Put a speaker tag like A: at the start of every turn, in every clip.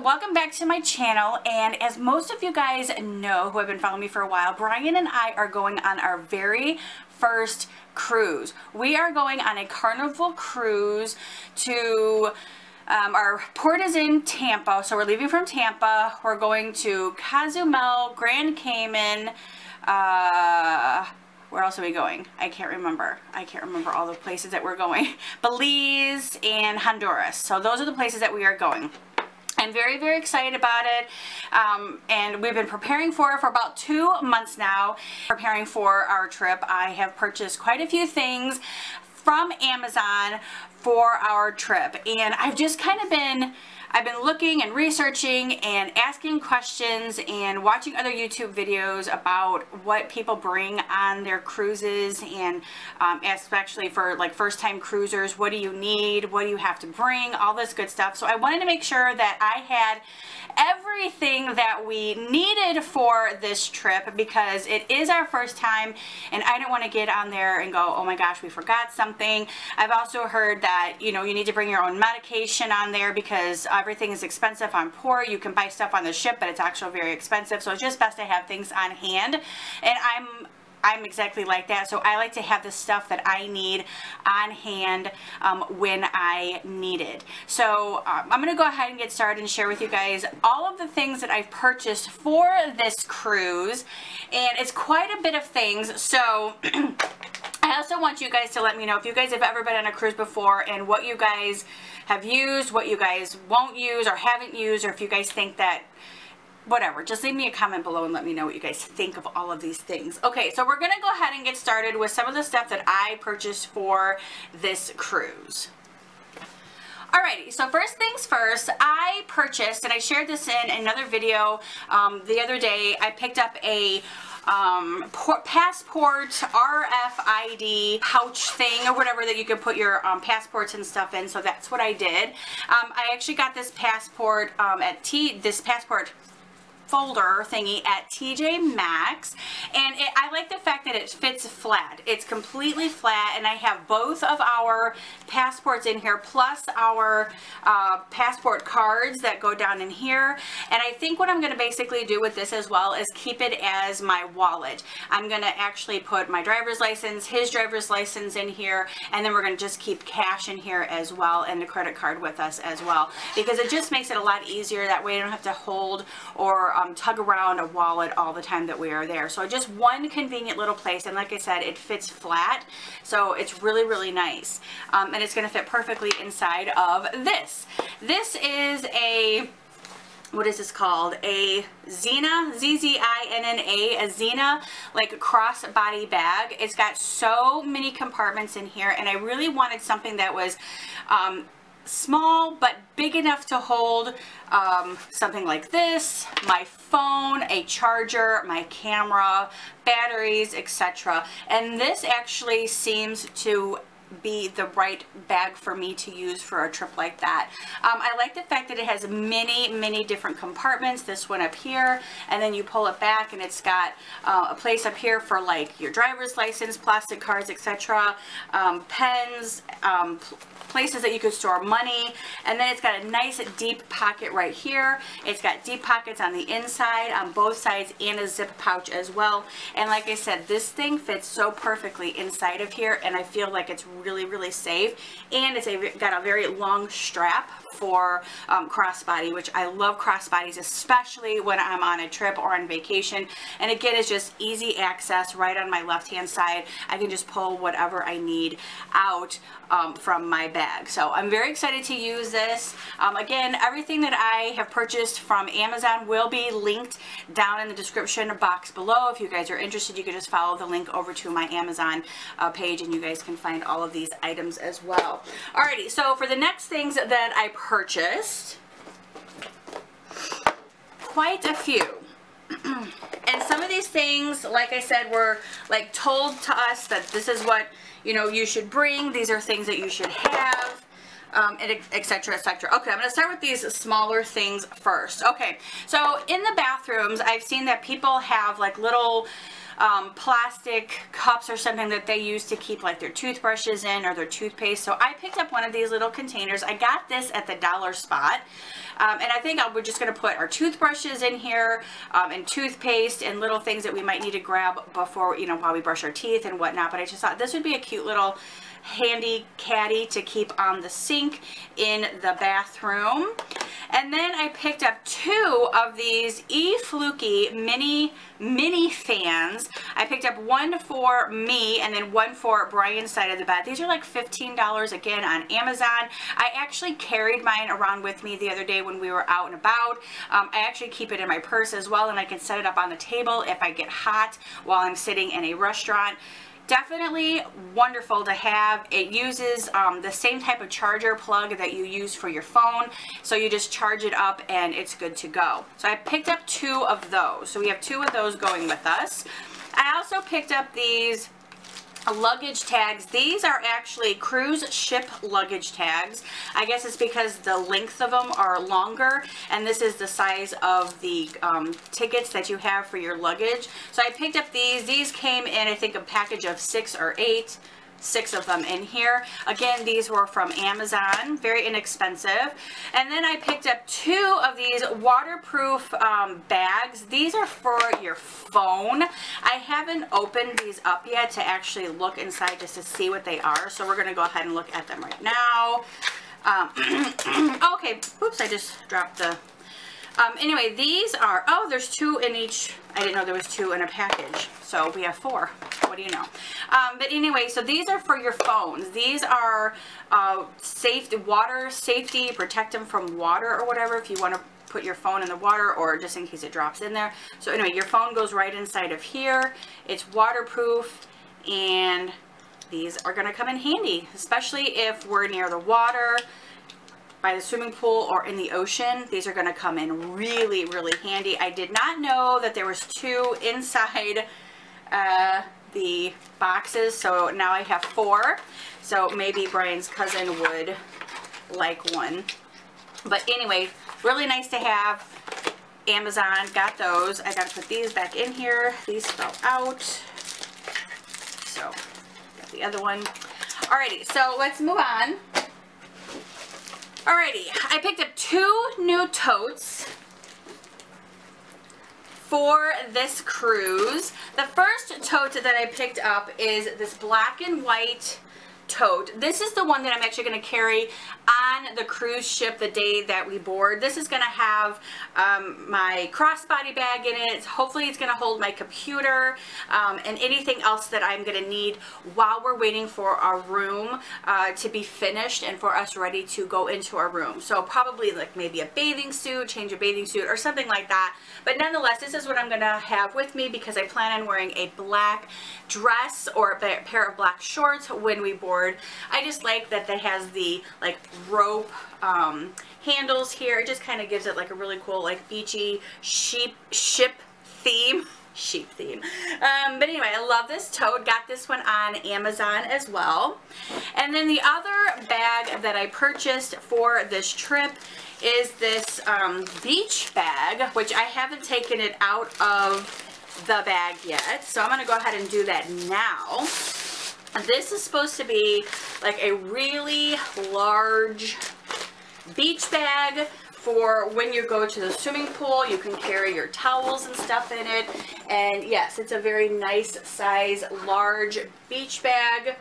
A: welcome back to my channel. And as most of you guys know who have been following me for a while, Brian and I are going on our very first cruise. We are going on a Carnival cruise to our port is in Tampa, so we're leaving from Tampa. We're going to Cozumel, Grand Cayman, where else are we going? I can't remember. I can't remember all the places that we're going. Belize and Honduras. So those are the places that we are going. I'm very, very excited about it, and we've been preparing for it for about 2 months now. Preparing for our trip, I have purchased quite a few things from Amazon for our trip, and I've just kind of been looking and researching and asking questions and watching other YouTube videos about what people bring on their cruises, and especially for like first-time cruisers, what do you need, what do you have to bring, all this good stuff. So I wanted to make sure that I had everything that we needed for this trip, because it is our first time and I don't want to get on there and go, oh my gosh, we forgot something. I've also heard that, you know, you need to bring your own medication on there because everything is expensive on port. You can buy stuff on the ship, but it's actually very expensive, so it's just best to have things on hand. And I'm exactly like that, so I like to have the stuff that I need on hand when I need it. So I'm going to go ahead and get started and share with you guys all of the things that I've purchased for this cruise, and it's quite a bit of things. So I also want you guys to let me know if you guys have ever been on a cruise before and what you guys have used, what you guys won't use or haven't used, or if you guys think that whatever, just leave me a comment below and let me know what you guys think of all of these things. Okay, so we're going to go ahead and get started with some of the stuff that I purchased for this cruise. Alrighty, so first things first, I purchased, and I shared this in another video the other day, I picked up a passport RFID pouch thing or whatever that you can put your passports and stuff in, so that's what I did. I actually got this passport this passport folder thingy at TJ Maxx, and I like the fact that it fits flat. It's completely flat, and I have both of our passports in here plus our passport cards that go down in here. And I think what I'm going to basically do with this as well is keep it as my wallet. I'm going to actually put my driver's license, his driver's license in here, and then we're going to just keep cash in here as well, and the credit card with us as well, because it just makes it a lot easier. That way I don't have to hold or tug around a wallet all the time that we are there. So just one convenient little place, and like I said, it fits flat, so it's really, really nice, and it's going to fit perfectly inside of this. This is a, what is this called? A Zina, Z-Z-I-N-N-A, a Zina, like crossbody bag. It's got so many compartments in here, and I really wanted something that was small but big enough to hold something like this, my phone, a charger, my camera, batteries, etc. And this actually seems to be the right bag for me to use for a trip like that. I like the fact that it has many different compartments. This one up here, and then you pull it back and it's got a place up here for like your driver's license, plastic cards, etc., pens, places that you could store money, and then it's got a nice deep pocket right here. It's got deep pockets on the inside, on both sides, and a zip pouch as well. And like I said, this thing fits so perfectly inside of here, and I feel like it's really, really safe. And it's got a very long strap for crossbody, which I love crossbodies, especially when I'm on a trip or on vacation. And again, it's just easy access right on my left hand side. I can just pull whatever I need out from my bag. So I'm very excited to use this. Again, everything that I have purchased from Amazon will be linked down in the description box below. If you guys are interested, you can just follow the link over to my Amazon page, and you guys can find all of these items as well. Alrighty, so for the next things that I purchased, quite a few. And some of these things, like I said, were like told to us that this is what, you know, you should bring. These are things that you should have, and etc, etc. Okay, I'm going to start with these smaller things first. Okay, so in the bathrooms, I've seen that people have like little plastic cups or something that they use to keep like their toothbrushes in or their toothpaste. So I picked up one of these little containers. I got this at the dollar spot. And I think we're just going to put our toothbrushes in here and toothpaste and little things that we might need to grab before, you know, while we brush our teeth and whatnot. But I just thought this would be a cute little handy caddy to keep on the sink in the bathroom. And then I picked up 2 of these eFluky mini fans. I picked up one for me and then one for Brian's side of the bed. These are like $15 again on Amazon. I actually carried mine around with me the other day when we were out and about. I actually keep it in my purse as well, and I can set it up on the table if I get hot while I'm sitting in a restaurant. Definitely wonderful to have. It uses the same type of charger plug that you use for your phone. So you just charge it up and it's good to go. So I picked up 2 of those. So we have 2 of those going with us. I also picked up these luggage tags. These are actually cruise ship luggage tags. I guess it's because the length of them are longer, and this is the size of the tickets that you have for your luggage. So I picked up these. These came in, I think, a package of 6 or 8. 6 of them in here. Again, these were from Amazon, very inexpensive. And then I picked up 2 of these waterproof bags. These are for your phone. I haven't opened these up yet to actually look inside just to see what they are, so we're going to go ahead and look at them right now. Okay, oops, I just dropped the... anyway, these are, oh, there's 2 in each. I didn't know there was 2 in a package. So we have 4. What do you know? But anyway, so these are for your phones. These are water safety, protect them from water or whatever if you want to put your phone in the water or just in case it drops in there. So anyway, your phone goes right inside of here. It's waterproof, and these are going to come in handy, especially if we're near the water, by the swimming pool, or in the ocean. These are going to come in really, really handy. I did not know that there was 2 inside the boxes, so now I have 4. So maybe Brian's cousin would like one. But anyway, really nice to have. Amazon, got those. I got to put these back in here. These fell out. So, got the other one. Alrighty, so let's move on. Alrighty, I picked up 2 new totes for this cruise. The first tote that I picked up is this black and white tote. This is the one that I'm actually going to carry on the cruise ship the day that we board. This is going to have my crossbody bag in it. Hopefully it's going to hold my computer and anything else that I'm going to need while we're waiting for our room to be finished and for us ready to go into our room. So probably like maybe a bathing suit, change a bathing suit or something like that. But nonetheless, this is what I'm going to have with me because I plan on wearing a black dress or a pair of black shorts when we board. I just like that it has the like rope handles here. It just kind of gives it like a really cool like beachy ship theme. Sheep theme. But anyway, I love this tote. Got this one on Amazon as well. And then the other bag that I purchased for this trip is this beach bag, which I haven't taken it out of the bag yet. So I'm going to go ahead and do that now. This is supposed to be like a really large beach bag for when you go to the swimming pool. You can carry your towels and stuff in it. And yes, it's a very nice size, large beach bag.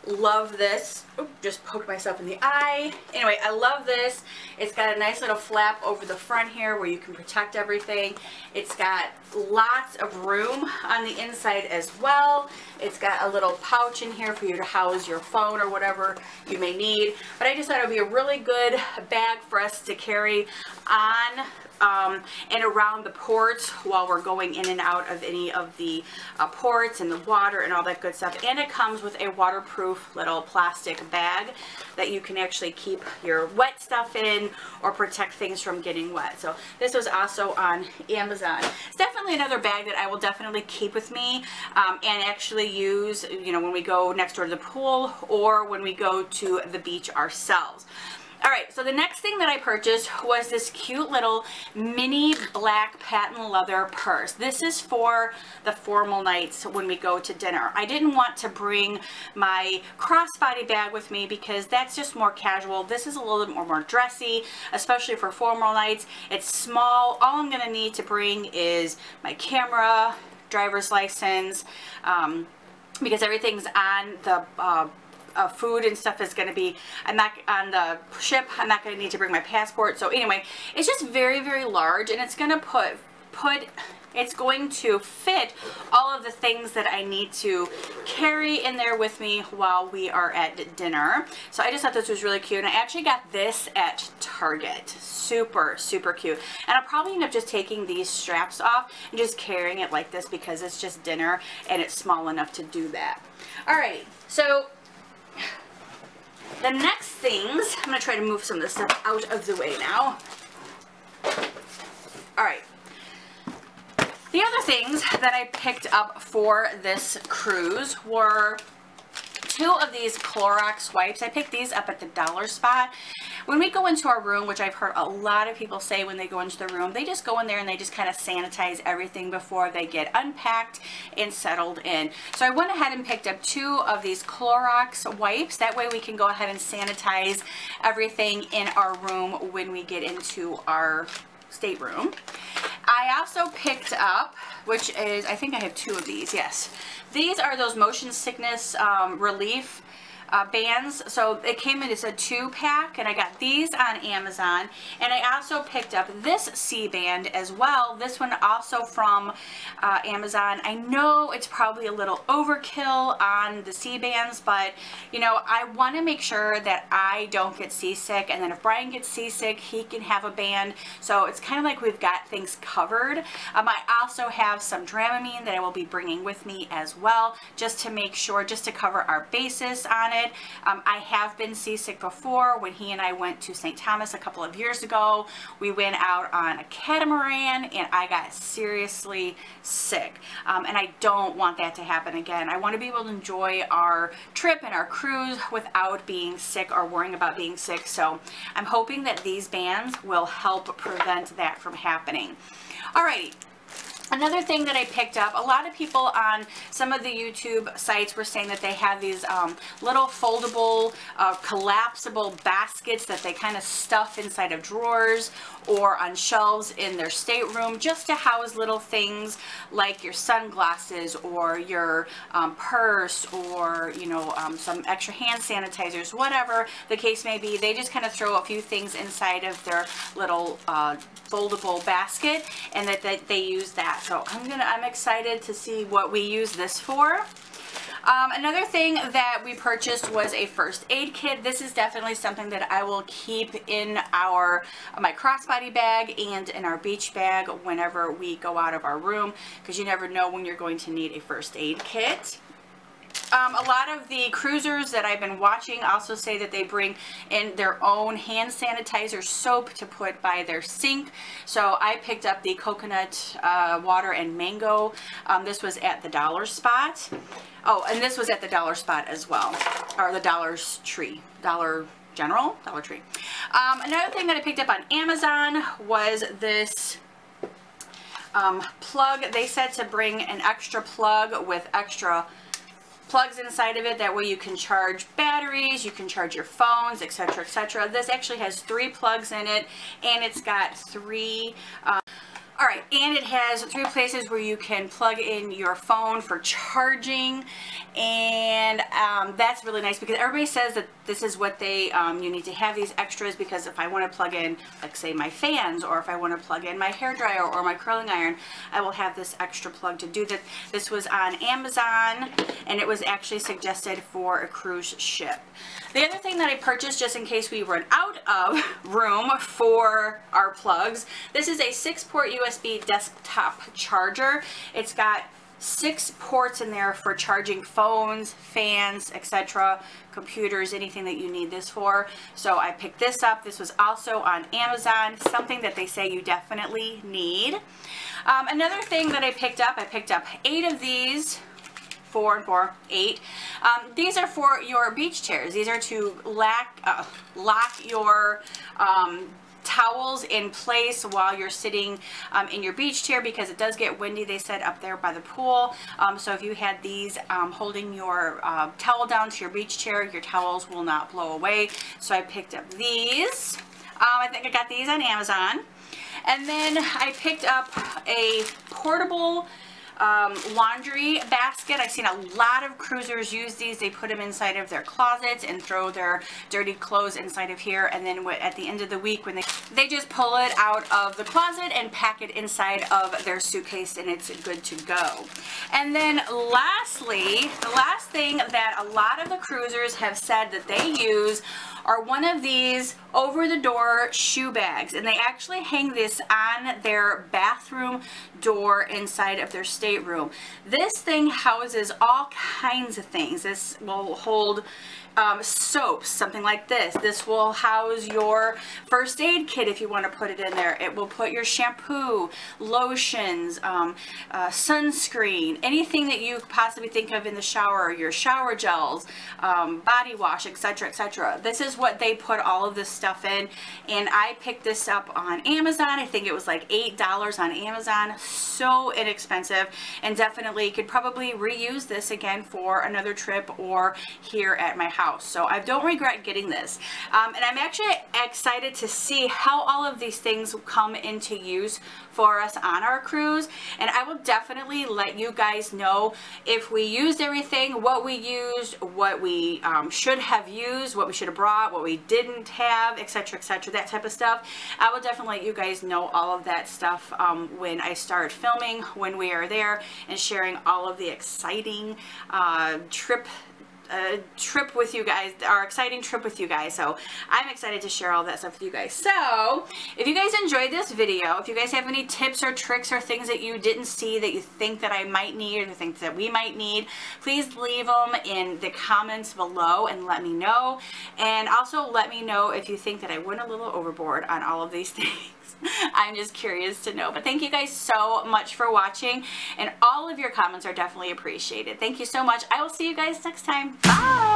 A: Love this. Oop, just poked myself in the eye. Anyway, I love this. It's got a nice little flap over the front here where you can protect everything. It's got lots of room on the inside as well. It's got a little pouch in here for you to house your phone or whatever you may need. But I just thought it would be a really good bag for us to carry on and around the ports while we're going in and out of any of the ports and the water and all that good stuff. And it comes with a waterproof little plastic bag that you can actually keep your wet stuff in or protect things from getting wet. So this was also on Amazon. It's definitely another bag that I will definitely keep with me and actually use, you know, when we go next door to the pool or when we go to the beach ourselves. Alright, so the next thing that I purchased was this cute little mini black patent leather purse. This is for the formal nights when we go to dinner. I didn't want to bring my crossbody bag with me because that's just more casual. This is a little bit more dressy, especially for formal nights. It's small. All I'm going to need to bring is my camera, driver's license, because everything's on the food and stuff is going to be, I'm not on the ship, I'm not going to need to bring my passport. So anyway, it's just very, very large, and it's going to it's going to fit all of the things that I need to carry in there with me while we are at dinner. So I just thought this was really cute, and I actually got this at Target. Super, super cute. And I'll probably end up just taking these straps off and just carrying it like this because it's just dinner and it's small enough to do that. Alright, so the next things, I'm going to try to move some of this stuff out of the way now. Alright. The other things that I picked up for this cruise were 2 of these Clorox wipes. I picked these up at the dollar spot. When we go into our room, which I've heard a lot of people say when they go into the room, they just go in there and they just kind of sanitize everything before they get unpacked and settled in. So I went ahead and picked up 2 of these Clorox wipes. That way we can go ahead and sanitize everything in our room when we get into our stateroom. I also picked up, which is, I think I have 2 of these, yes. These are those motion sickness relief bands. So it came in as a 2-pack, and I got these on Amazon. And I also picked up this C-band as well. This one also from Amazon. I know it's probably a little overkill on the C-bands, but you know, I want to make sure that I don't get seasick, and then if Brian gets seasick, he can have a band. So it's kind of like we've got things covered. I also have some Dramamine that I will be bringing with me as well, just to make sure, just to cover our bases on it. I have been seasick before. When he and I went to St. Thomas a couple of years ago, we went out on a catamaran and I got seriously sick, and I don't want that to happen again. I want to be able to enjoy our trip and our cruise without being sick or worrying about being sick. So I'm hoping that these bands will help prevent that from happening. Alrighty. Another thing that I picked up, a lot of people on some of the YouTube sites were saying that they have these little foldable, collapsible baskets that they kind of stuff inside of drawers or on shelves in their stateroom, just to house little things like your sunglasses or your purse, or you know, some extra hand sanitizers, whatever the case may be. They just kind of throw a few things inside of their little foldable basket, and that they use that. So I'm excited to see what we use this for. Another thing that we purchased was a first aid kit. This is definitely something that I will keep in my crossbody bag and in our beach bag whenever we go out of our room, because you never know when you're going to need a first aid kit. A lot of the cruisers that I've been watching also say that they bring in their own hand sanitizer soap to put by their sink. So I picked up the coconut water and mango. This was at the Dollar Spot. Oh, and this was at the Dollar Spot as well, or the Dollar Tree. Dollar General? Dollar Tree. Another thing that I picked up on Amazon was this plug. They said to bring an extra plug with extra plugs inside of it. That way you can charge batteries, you can charge your phones, etc., etc. This actually has 3 plugs in it, and it's got 3 alright, and it has 3 places where you can plug in your phone for charging, and that's really nice, because everybody says that this is what they, you need to have these extras, because if I want to plug in, like say my fans, or if I want to plug in my hairdryer or my curling iron, I will have this extra plug to do that. This was on Amazon, and it was actually suggested for a cruise ship. The other thing that I purchased, just in case we run out of room for our plugs, this is a 6-port USB desktop charger. It's got 6 ports in there for charging phones, fans, etc., computers, anything that you need this for. So I picked this up. This was also on Amazon, something that they say you definitely need. Another thing that I picked up 8 of these 4 and 4, 8. These are for your beach chairs. These are to lock your towels in place while you're sitting in your beach chair, because it does get windy, they said, up there by the pool. So if you had these holding your towel down to your beach chair, your towels will not blow away. So I picked up these. I think I got these on Amazon. And then I picked up a portable laundry basket. I've seen a lot of cruisers use these. They put them inside of their closets and throw their dirty clothes inside of here, and then at the end of the week when they just pull it out of the closet and pack it inside of their suitcase, and it's good to go. And then lastly, the last thing that a lot of the cruisers have said that they use are one of these over-the-door shoe bags, and they actually hang this on their bathroom door inside of their stateroom. This thing houses all kinds of things. This will hold soaps, something like this. This will house your first aid kit if you want to put it in there. It will put your shampoo, lotions, sunscreen, anything that you possibly think of in the shower, your shower gels, body wash, etc., etc. This is what they put all of this stuff in, and I picked this up on Amazon. I think it was like $8 on Amazon. So inexpensive, and definitely could probably reuse this again for another trip or here at my house. So I don't regret getting this. And I'm actually excited to see how all of these things come into use for us on our cruise, and I will definitely let you guys know if we used everything, what we used, what we should have used, what we should have brought, what we didn't have, etc., etc., that type of stuff. I will definitely let you guys know all of that stuff when I start filming, when we are there, and sharing all of the exciting trip with you guys, our exciting trip with you guys. So I'm excited to share all that stuff with you guys. So if you guys enjoyed this video, if you guys have any tips or tricks or things that you didn't see that you think that I might need, or think that we might need, please leave them in the comments below and let me know. And also let me know if you think that I went a little overboard on all of these things. I'm just curious to know. But thank you guys so much for watching, and all of your comments are definitely appreciated. Thank you so much. I will see you guys next time. Bye!